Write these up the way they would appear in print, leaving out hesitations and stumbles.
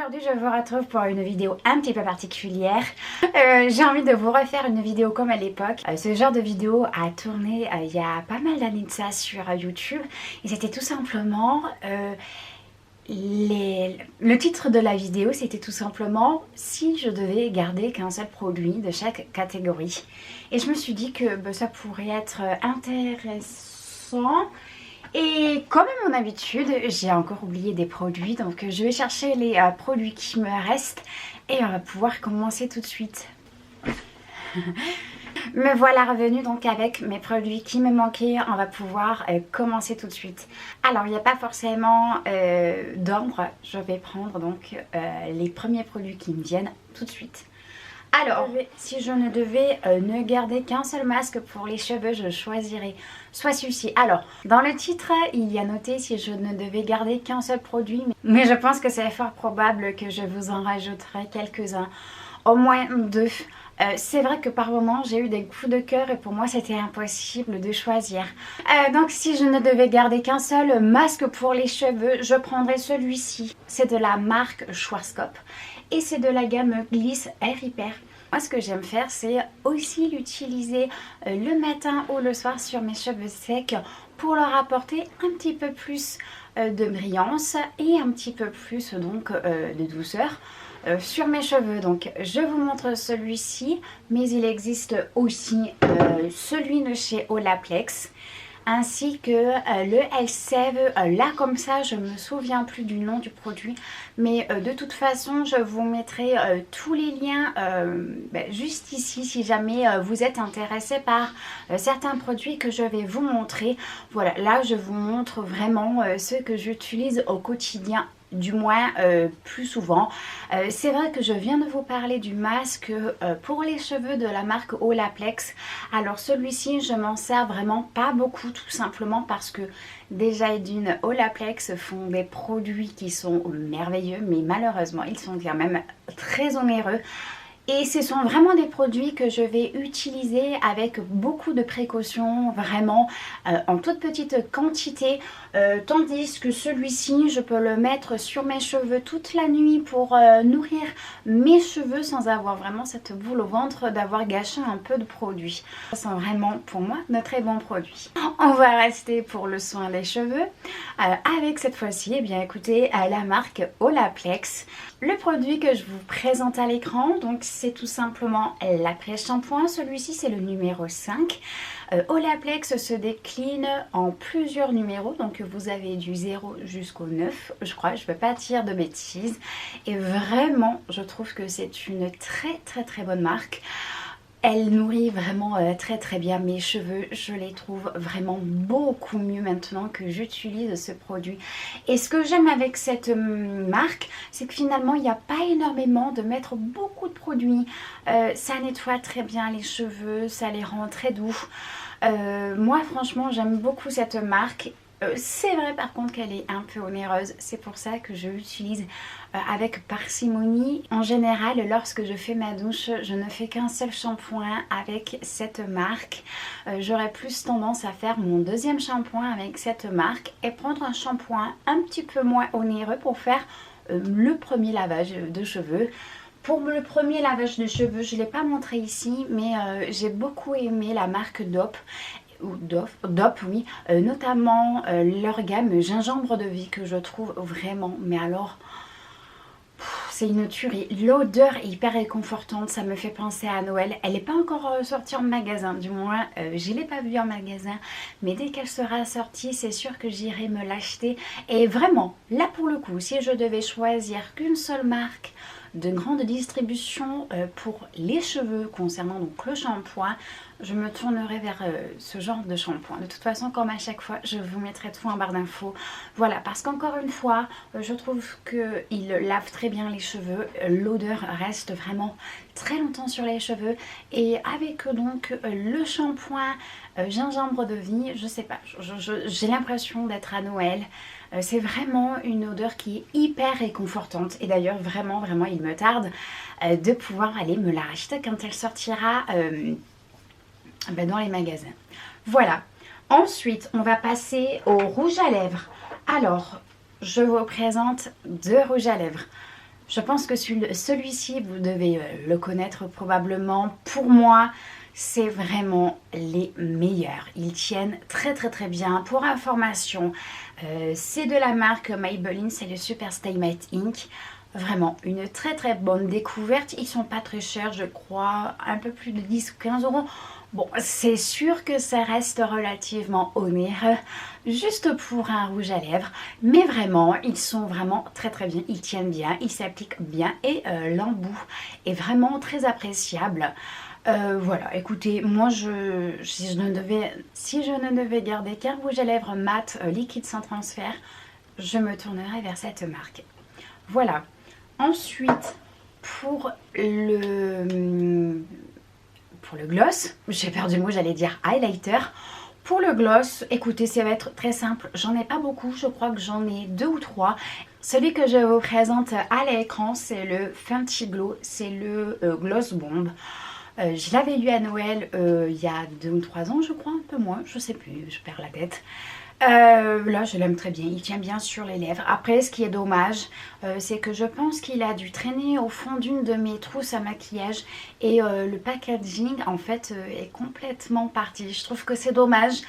Aujourd'hui je vous retrouve pour une vidéo un petit peu particulière. J'ai envie de vous refaire une vidéo comme à l'époque. Ce genre de vidéo a tourné il y a pas mal d'années de ça sur YouTube. Et c'était tout simplement... Le titre de la vidéo c'était tout simplement si je devais garder qu'un seul produit de chaque catégorie. Et je me suis dit que ça pourrait être intéressant. Et comme à mon habitude, j'ai encore oublié des produits, donc je vais chercher les produits qui me restent et on va pouvoir commencer tout de suite. Me voilà revenue donc avec mes produits qui me manquaient, on va pouvoir commencer tout de suite. Alors il n'y a pas forcément d'ordre, je vais prendre donc les premiers produits qui me viennent tout de suite. Alors, si je ne devais ne garder qu'un seul masque pour les cheveux, je choisirais soit celui-ci. Alors, dans le titre, il y a noté si je ne devais garder qu'un seul produit. Mais je pense que c'est fort probable que je vous en rajouterai quelques-uns. Au moins deux. C'est vrai que par moments, j'ai eu des coups de cœur et pour moi, c'était impossible de choisir. Donc, si je ne devais garder qu'un seul masque pour les cheveux, je prendrais celui-ci. C'est de la marque Schwarzkopf. Et c'est de la gamme Gliss Air Hyper. Moi ce que j'aime faire c'est aussi l'utiliser le matin ou le soir sur mes cheveux secs pour leur apporter un petit peu plus de brillance et un petit peu plus donc de douceur sur mes cheveux. Donc je vous montre celui-ci, mais il existe aussi celui de chez Olaplex ainsi que le Elseve. Là comme ça je me souviens plus du nom du produit, mais de toute façon je vous mettrai tous les liens juste ici si jamais vous êtes intéressé par certains produits que je vais vous montrer. Voilà, là je vous montre vraiment ceux que j'utilise au quotidien, du moins plus souvent. C'est vrai que je viens de vous parler du masque pour les cheveux de la marque Olaplex. Alors celui-ci je m'en sers vraiment pas beaucoup, tout simplement parce que déjà d'une Olaplex font des produits qui sont merveilleux, mais malheureusement ils sont quand même très onéreux. Et ce sont vraiment des produits que je vais utiliser avec beaucoup de précautions, vraiment en toute petite quantité. Tandis que celui-ci, je peux le mettre sur mes cheveux toute la nuit pour nourrir mes cheveux sans avoir vraiment cette boule au ventre d'avoir gâché un peu de produit. Ce sont vraiment pour moi de très bons produits. On va rester pour le soin des cheveux avec cette fois-ci, eh bien écoutez, la marque Olaplex. Le produit que je vous présente à l'écran, donc c'est tout simplement l'après-shampoing. Celui-ci c'est le numéro 5. Olaplex se décline en plusieurs numéros, donc vous avez du 0 jusqu'au 9, je crois, je ne veux pas dire de bêtises. Et vraiment, je trouve que c'est une très bonne marque. Elle nourrit vraiment très bien mes cheveux, je les trouve vraiment beaucoup mieux maintenant que j'utilise ce produit. Et ce que j'aime avec cette marque, c'est que finalement il n'y a pas énormément de mettre beaucoup de produits. Ça nettoie très bien les cheveux, ça les rend très doux. Moi franchement j'aime beaucoup cette marque. C'est vrai par contre qu'elle est un peu onéreuse, c'est pour ça que je l'utilise avec parcimonie. En général, lorsque je fais ma douche, je ne fais qu'un seul shampoing avec cette marque. J'aurais plus tendance à faire mon deuxième shampoing avec cette marque et prendre un shampoing un petit peu moins onéreux pour faire le premier lavage de cheveux. Pour le premier lavage de cheveux, je ne l'ai pas montré ici, mais j'ai beaucoup aimé la marque Dop. Ou Dop, oui, notamment leur gamme gingembre de vie que je trouve vraiment, mais alors c'est une tuerie. L'odeur est hyper réconfortante, ça me fait penser à Noël. Elle n'est pas encore sortie en magasin, du moins je ne l'ai pas vue en magasin, mais dès qu'elle sera sortie c'est sûr que j'irai me l'acheter. Et vraiment, là pour le coup, si je devais choisir qu'une seule marque de grande distribution pour les cheveux concernant donc le shampoing, je me tournerai vers ce genre de shampoing. De toute façon, comme à chaque fois, je vous mettrai tout en barre d'infos. Voilà, parce qu'encore une fois, je trouve qu'il lave très bien les cheveux. L'odeur reste vraiment très longtemps sur les cheveux. Et avec donc le shampoing gingembre de vie, je sais pas, j'ai l'impression d'être à Noël. C'est vraiment une odeur qui est hyper réconfortante. Et d'ailleurs, vraiment, il me tarde de pouvoir aller me la racheter quand elle sortira dans les magasins. Voilà. Ensuite, on va passer au rouge à lèvres. Alors, je vous présente deux rouges à lèvres. Je pense que celui-ci, vous devez le connaître probablement. Pour moi, c'est vraiment les meilleurs. Ils tiennent très très très bien. Pour information, c'est de la marque Maybelline, c'est le Super Stay Matte Ink. Vraiment, une très très bonne découverte. Ils sont pas très chers, je crois, un peu plus de 10 ou 15 euros. Bon, c'est sûr que ça reste relativement onéreux, juste pour un rouge à lèvres. Mais vraiment, ils sont vraiment très très bien. Ils tiennent bien, ils s'appliquent bien et l'embout est vraiment très appréciable. Voilà, écoutez, moi si je ne devais garder qu'un rouge à lèvres mat liquide sans transfert, je me tournerais vers cette marque. Voilà. Ensuite, pour le gloss, j'ai perdu le mot, j'allais dire highlighter. Pour le gloss, écoutez, ça va être très simple. J'en ai pas beaucoup, je crois que j'en ai 2 ou 3. Celui que je vous présente à l'écran, c'est le Fenty Glow, c'est le Gloss Bomb. Je l'avais eu à Noël il y a 2 ou 3 ans, je crois, un peu moins, je sais plus, je perds la tête. Là je l'aime très bien, il tient bien sur les lèvres. Après ce qui est dommage, c'est que je pense qu'il a dû traîner au fond d'une de mes trousses à maquillage et le packaging en fait est complètement parti. Je trouve que c'est dommage.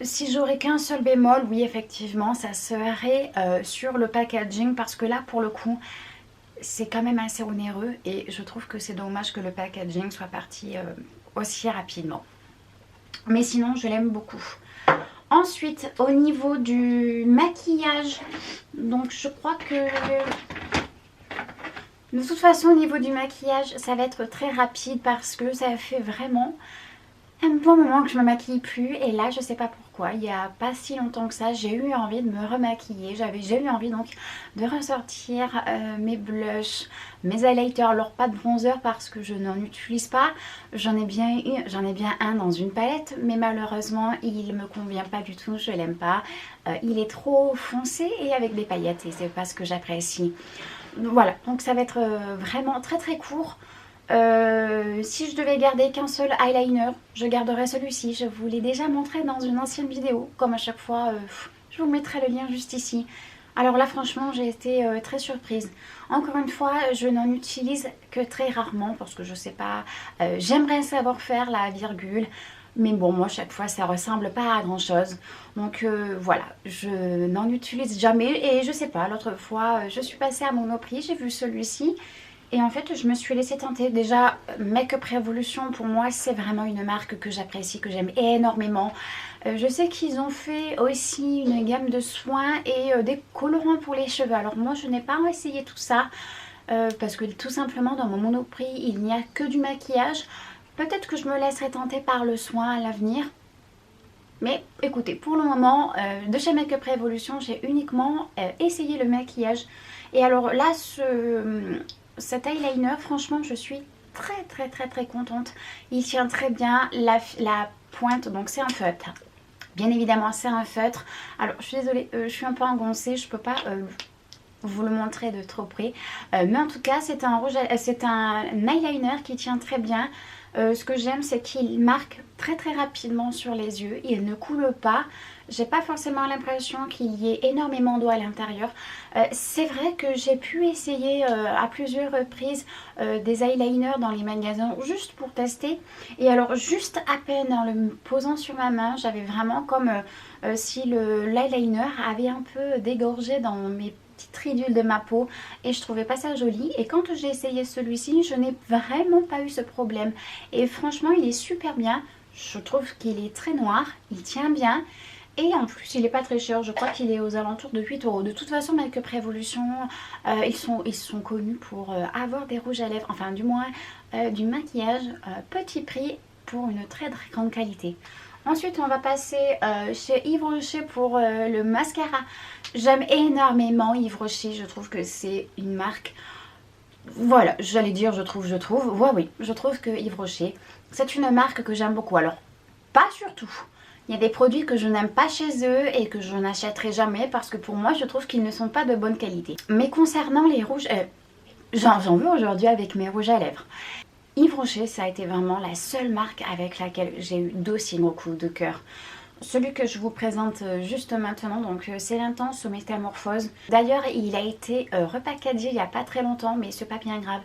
Si j'aurais qu'un seul bémol, oui effectivement ça serait sur le packaging, parce que là pour le coup c'est quand même assez onéreux et je trouve que c'est dommage que le packaging soit parti aussi rapidement. Mais sinon je l'aime beaucoup. Ensuite, au niveau du maquillage, donc je crois que de toute façon au niveau du maquillage ça va être très rapide parce que ça fait vraiment un bon moment que je me maquille plus. Et là je sais pas pourquoi, il n'y a pas si longtemps que ça j'ai eu envie de me remaquiller. J'ai eu envie donc de ressortir mes blushs, mes highlighters. Alors pas de bronzer parce que je n'en utilise pas. J'en ai bien un dans une palette, mais malheureusement il me convient pas du tout, je l'aime pas. Il est trop foncé et avec des paillettes et c'est pas ce que j'apprécie. Voilà, donc ça va être vraiment très très court. Si je devais garder qu'un seul eyeliner, je garderais celui-ci. Je vous l'ai déjà montré dans une ancienne vidéo. Comme à chaque fois, je vous mettrai le lien juste ici. Alors là franchement j'ai été très surprise. Encore une fois je n'en utilise que très rarement parce que je sais pas, j'aimerais savoir faire la virgule. Mais bon, moi chaque fois ça ressemble pas à grand chose. Donc voilà, je n'en utilise jamais. Et je sais pas, l'autre fois je suis passée à Monoprix, j'ai vu celui-ci. Et en fait je me suis laissée tenter. Déjà Make Up Revolution pour moi c'est vraiment une marque que j'apprécie, que j'aime énormément. Je sais qu'ils ont fait aussi une gamme de soins et des colorants pour les cheveux. Alors moi je n'ai pas essayé tout ça parce que tout simplement dans mon Monoprix il n'y a que du maquillage. Peut-être que je me laisserai tenter par le soin à l'avenir. Mais écoutez, pour le moment, de chez Make Up Revolution, j'ai uniquement essayé le maquillage. Et alors là, cet eyeliner, franchement, je suis très contente. Il tient très bien la pointe, donc c'est un feutre. Bien évidemment, c'est un feutre. Alors, je suis désolée, je suis un peu engoncée, je peux pas vous le montrer de trop près. Mais en tout cas, c'est un eyeliner qui tient très bien. Ce que j'aime c'est qu'il marque très rapidement sur les yeux, il ne coule pas, j'ai pas forcément l'impression qu'il y ait énormément d'eau à l'intérieur. C'est vrai que j'ai pu essayer à plusieurs reprises des eyeliners dans les magasins juste pour tester. Et alors juste à peine en le posant sur ma main, j'avais vraiment comme si l'eyeliner avait un peu dégorgé dans mes petites ridules de ma peau et je trouvais pas ça joli. Et quand j'ai essayé celui-ci, je n'ai vraiment pas eu ce problème et franchement il est super bien. Je trouve qu'il est très noir, il tient bien et en plus il est pas très cher, je crois qu'il est aux alentours de 8 euros. De toute façon Make Up Revolution ils sont connus pour avoir des rouges à lèvres, enfin du moins du maquillage petit prix pour une très grande qualité. Ensuite on va passer chez Yves Rocher pour le mascara. J'aime énormément Yves Rocher, je trouve que c'est une marque, voilà, j'allais dire je trouve, ouais, oui, je trouve que Yves Rocher, c'est une marque que j'aime beaucoup. Alors, pas surtout, il y a des produits que je n'aime pas chez eux et que je n'achèterai jamais parce que pour moi je trouve qu'ils ne sont pas de bonne qualité. Mais concernant les rouges, j'en veux aujourd'hui avec mes rouges à lèvres. Yves Rocher, ça a été vraiment la seule marque avec laquelle j'ai eu d'aussi gros coups de cœur. Celui que je vous présente juste maintenant, donc c'est l'Intense Métamorphose. D'ailleurs, il a été repackagé il n'y a pas très longtemps, mais c'est pas bien grave.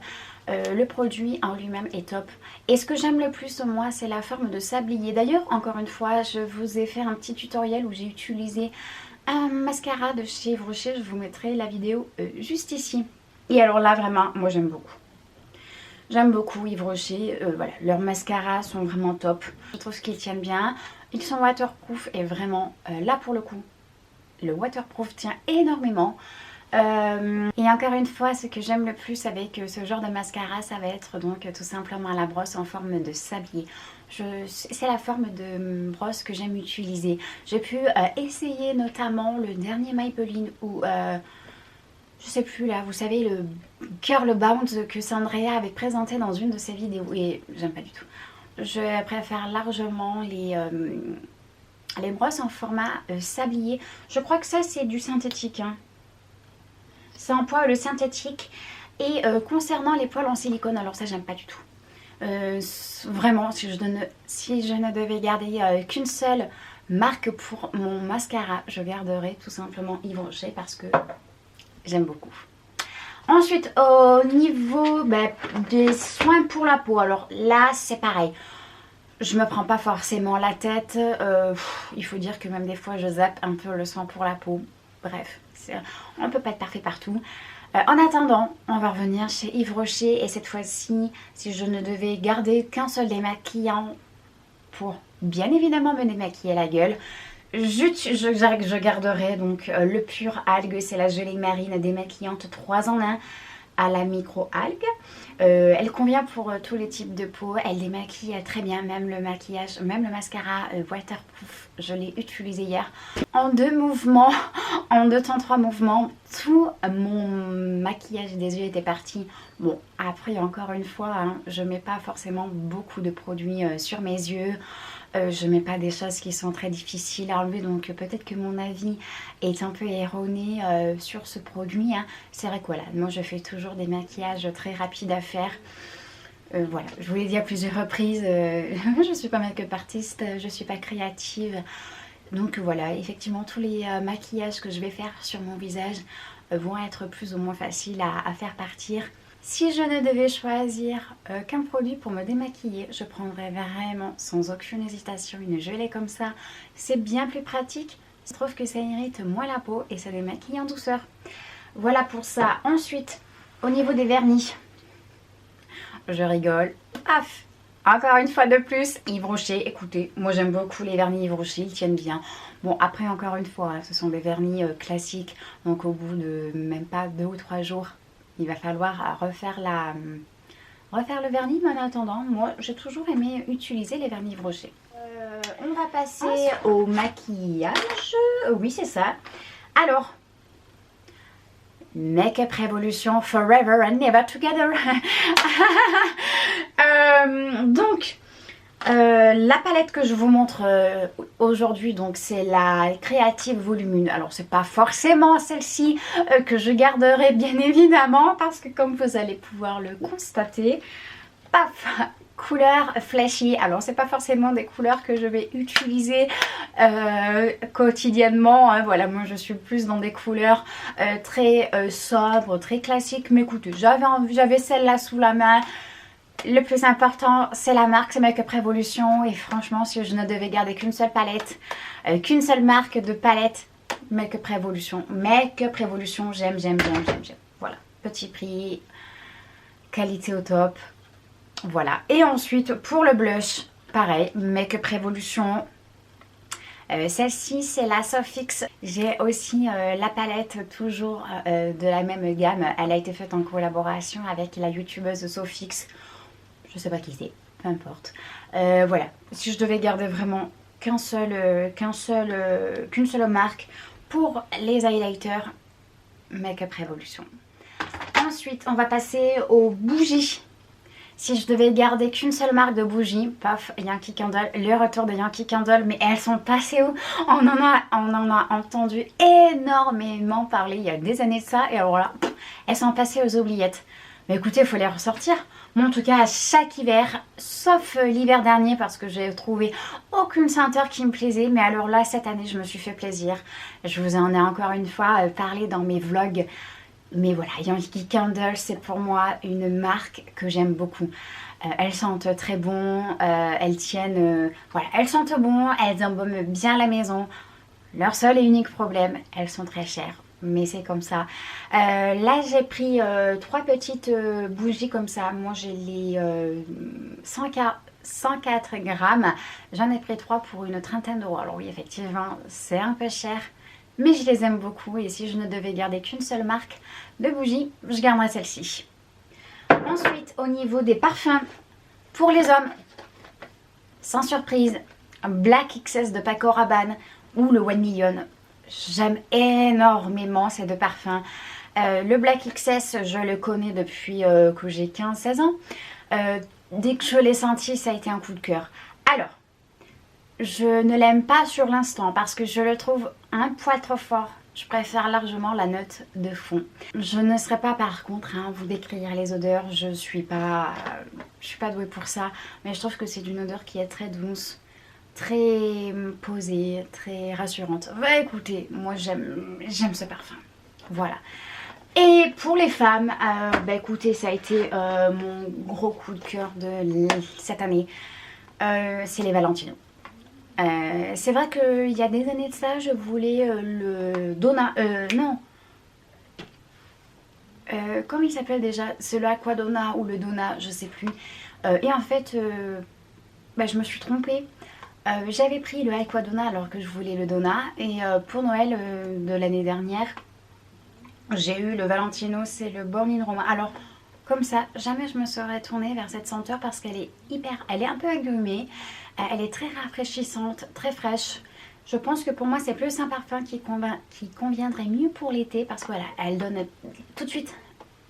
Le produit en lui-même est top. Et ce que j'aime le plus, moi, c'est la forme de sablier. D'ailleurs, encore une fois, je vous ai fait un petit tutoriel où j'ai utilisé un mascara de chez Yves Rocher. Je vous mettrai la vidéo juste ici. Et alors là, vraiment, moi j'aime beaucoup. J'aime beaucoup Yves Rocher, voilà, leurs mascaras sont vraiment top. Je trouve qu'ils tiennent bien, ils sont waterproof et vraiment, là pour le coup, le waterproof tient énormément. Et encore une fois, ce que j'aime le plus avec ce genre de mascara, ça va être donc tout simplement la brosse en forme de sablier. C'est la forme de brosse que j'aime utiliser. J'ai pu essayer notamment le dernier Maybelline où... je sais plus là, vous savez le Curl Bounce que Sandrea avait présenté dans une de ses vidéos et j'aime pas du tout. Je préfère largement les brosses en format sablier. Je crois que ça c'est du synthétique. Hein. Ça emploie le synthétique. Et concernant les poils en silicone, alors ça j'aime pas du tout. Vraiment, si je ne devais garder qu'une seule marque pour mon mascara, je garderais tout simplement Yves Rocher parce que j'aime beaucoup. Ensuite, au niveau des soins pour la peau, alors là c'est pareil. Je me prends pas forcément la tête. Il faut dire que même des fois je zappe un peu le soin pour la peau. Bref, on ne peut pas être parfait partout. En attendant, on va revenir chez Yves Rocher. Et cette fois-ci, si je ne devais garder qu'un seul démaquillant pour bien évidemment me démaquiller la gueule, je garderai donc le pur algue, c'est la gelée marine démaquillante 3 en 1 à la micro-algue. Elle convient pour tous les types de peau, elle démaquille très bien, même le maquillage, même le mascara waterproof, je l'ai utilisé hier. En 2 mouvements, en 2 temps 3 mouvements, tout mon maquillage des yeux était parti. Bon, après encore une fois, hein, je mets pas forcément beaucoup de produits sur mes yeux. Je mets pas des choses qui sont très difficiles à enlever, donc peut-être que mon avis est un peu erroné sur ce produit. Hein. C'est vrai que voilà, moi je fais toujours des maquillages très rapides à faire. Voilà, je vous l'ai dit à plusieurs reprises, je suis pas make-up artiste, je suis pas créative. Donc voilà, effectivement tous les maquillages que je vais faire sur mon visage vont être plus ou moins faciles à faire partir. Si je ne devais choisir qu'un produit pour me démaquiller, je prendrais vraiment sans aucune hésitation une gelée comme ça. C'est bien plus pratique. Je trouve que ça irrite moins la peau et ça démaquille en douceur. Voilà pour ça. Ensuite, au niveau des vernis, je rigole. Paf! Encore une fois de plus, Yves Rocher. Écoutez, moi j'aime beaucoup les vernis Yves Rocher, ils tiennent bien. Bon, après encore une fois, ce sont des vernis classiques. Donc au bout de même pas 2 ou 3 jours, il va falloir refaire le vernis, mais en attendant, moi j'ai toujours aimé utiliser les vernis Yves Rocher. On va passer au maquillage. Oui, c'est ça. Alors, Make-up Revolution Forever and Never Together. Donc, la palette que je vous montre aujourd'hui, donc c'est la Creative Volume 1. Alors c'est pas forcément celle-ci que je garderai bien évidemment parce que comme vous allez pouvoir le constater, paf, couleur flashy. Alors c'est pas forcément des couleurs que je vais utiliser quotidiennement. Hein. Voilà, moi je suis plus dans des couleurs très sobres, très classiques. Mais écoutez, j'avais celle-là sous la main. Le plus important, c'est la marque, c'est Make-up Revolution. Et franchement, si je ne devais garder qu'une seule palette, qu'une seule marque de palette, Make-up Revolution. Make-up Revolution, j'aime. Voilà, petit prix, qualité au top. Voilà. Et ensuite, pour le blush, pareil, Make-up Revolution. Celle-ci, c'est la Sofix. J'ai aussi la palette, toujours de la même gamme. Elle a été faite en collaboration avec la youtubeuse Sofix. Je sais pas qui c'est, peu importe. Voilà, si je devais garder vraiment qu'une seule marque pour les highlighters, Make-up Revolution. Ensuite, on va passer aux bougies. Si je devais garder qu'une seule marque de bougies, paf, Yankee Candle, le retour de Yankee Candle, mais elles sont passées où? On en a entendu énormément parler il y a des années de ça, et alors là, elles sont passées aux oubliettes. Mais écoutez, il faut les ressortir. Moi en tout cas, chaque hiver, sauf l'hiver dernier parce que j'ai trouvé aucune senteur qui me plaisait. Mais alors là, cette année, je me suis fait plaisir. Je vous en ai encore une fois parlé dans mes vlogs. Mais voilà, Yankee Candle, c'est pour moi une marque que j'aime beaucoup. Elles sentent très bon, elles tiennent, voilà, elles sentent bon, elles embaument bien la maison. Leur seul et unique problème, elles sont très chères, mais c'est comme ça. Là, j'ai pris 3 petites bougies comme ça. Moi, j'ai les 104 grammes. J'en ai pris 3 pour une trentaine d'euros. Alors oui, effectivement, c'est un peu cher, mais je les aime beaucoup. Et si je ne devais garder qu'une seule marque de bougies, je garderais celle-ci. Ensuite, au niveau des parfums, pour les hommes, sans surprise, Black XS de Paco Rabanne ou le One Million. J'aime énormément ces deux parfums. Le Black XS, je le connais depuis que j'ai 15-16 ans. Dès que je l'ai senti, ça a été un coup de cœur. Alors, je ne l'aime pas sur l'instant parce que je le trouve un poil trop fort. Je préfère largement la note de fond. Je ne serai pas par contre vous décrire les odeurs. Je suis pas douée pour ça. Mais je trouve que c'est une odeur qui est très douce, très posée, très rassurante. Bah écoutez, moi j'aime ce parfum. Voilà. Et pour les femmes, bah écoutez, ça a été mon gros coup de cœur de cette année. C'est les Valentino. C'est vrai qu'il y a des années de ça, je voulais le Donna, non, comment il s'appelle déjà? C'est le Aquadonna ou le Donna, je sais plus. Et en fait, bah, je me suis trompée. J'avais pris le Aquadonna alors que je voulais le Donna. Et pour Noël de l'année dernière, j'ai eu le Valentino, c'est le Born in Roma. Alors, comme ça, jamais je me serais tournée vers cette senteur parce qu'elle est elle est un peu agrumée. Elle est très rafraîchissante, très fraîche. Je pense que pour moi, c'est plus un parfum qui conviendrait mieux pour l'été parce que voilà, elle donne tout de suite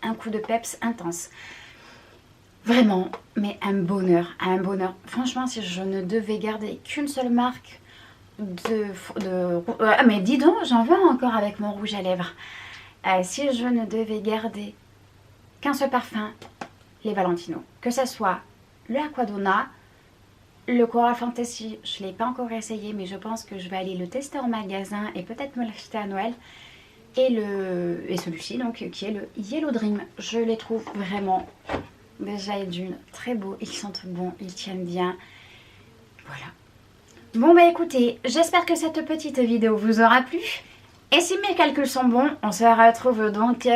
un coup de peps intense. Vraiment, mais un bonheur, un bonheur. Franchement, si je ne devais garder qu'une seule marque mais dis donc, j'en veux encore avec mon rouge à lèvres. Si je ne devais garder qu'un seul parfum, les Valentino. Que ce soit le Aquadonna, le Coral Fantasy, je ne l'ai pas encore essayé, mais je pense que je vais aller le tester en magasin et peut-être me l'acheter à Noël. Et celui-ci, donc, qui est le Yellow Dream. Je les trouve vraiment, déjà et d'une, très beaux. Ils sentent bon, ils tiennent bien. Voilà. Bon bah écoutez, j'espère que cette petite vidéo vous aura plu. Et si mes calculs sont bons, on se retrouve donc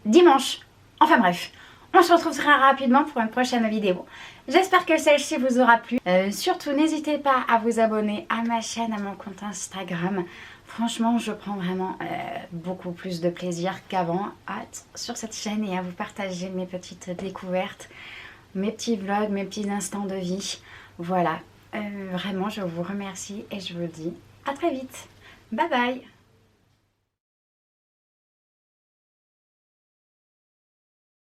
dimanche. Enfin bref, on se retrouve très rapidement pour une prochaine vidéo. J'espère que celle-ci vous aura plu. Surtout, n'hésitez pas à vous abonner à ma chaîne, à mon compte Instagram. Franchement, je prends vraiment beaucoup plus de plaisir qu'avant sur cette chaîne et à vous partager mes petites découvertes, mes petits vlogs, mes petits instants de vie. Voilà, vraiment, je vous remercie et je vous dis à très vite. Bye bye!